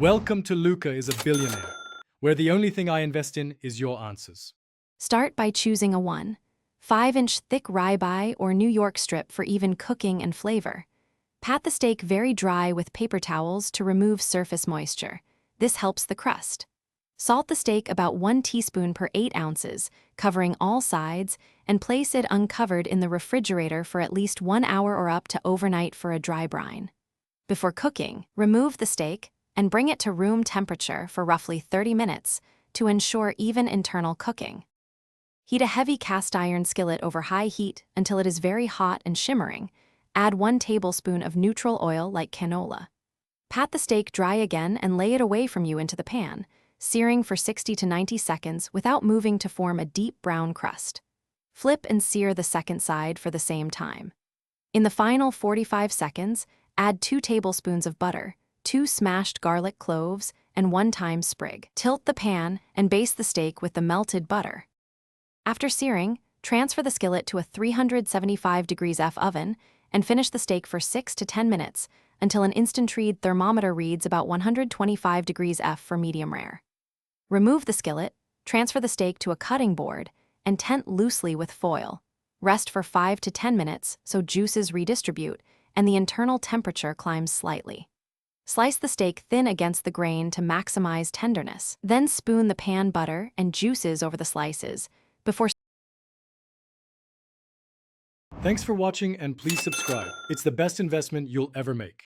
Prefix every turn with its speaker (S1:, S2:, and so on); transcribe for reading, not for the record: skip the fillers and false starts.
S1: Welcome to Luca is a Billionaire, where the only thing I invest in is your answers.
S2: Start by choosing a 1.5-inch thick ribeye or New York strip for even cooking and flavor. Pat the steak very dry with paper towels to remove surface moisture. This helps the crust. Salt the steak about 1 teaspoon per 8 ounces, covering all sides, and place it uncovered in the refrigerator for at least 1 hour or up to overnight for a dry brine. Before cooking, remove the steak and bring it to room temperature for roughly 30 minutes to ensure even internal cooking. Heat a heavy cast iron skillet over high heat until it is very hot and shimmering. Add 1 tablespoon of neutral oil like canola. Pat the steak dry again and lay it away from you into the pan, searing for 60 to 90 seconds without moving to form a deep brown crust. Flip and sear the second side for the same time. In the final 45 seconds, add 2 tablespoons of butter, 2 smashed garlic cloves, and 1 thyme sprig. Tilt the pan and baste the steak with the melted butter. After searing, transfer the skillet to a 375 degrees F oven and finish the steak for 6 to 10 minutes until an instant-read thermometer reads about 125 degrees F for medium rare. Remove the skillet, transfer the steak to a cutting board, and tent loosely with foil. Rest for 5 to 10 minutes so juices redistribute and the internal temperature climbs slightly. Slice the steak thin against the grain to maximize tenderness. Then spoon the pan butter and juices over the slices before.
S1: Thanks for watching and please subscribe. It's the best investment you'll ever make.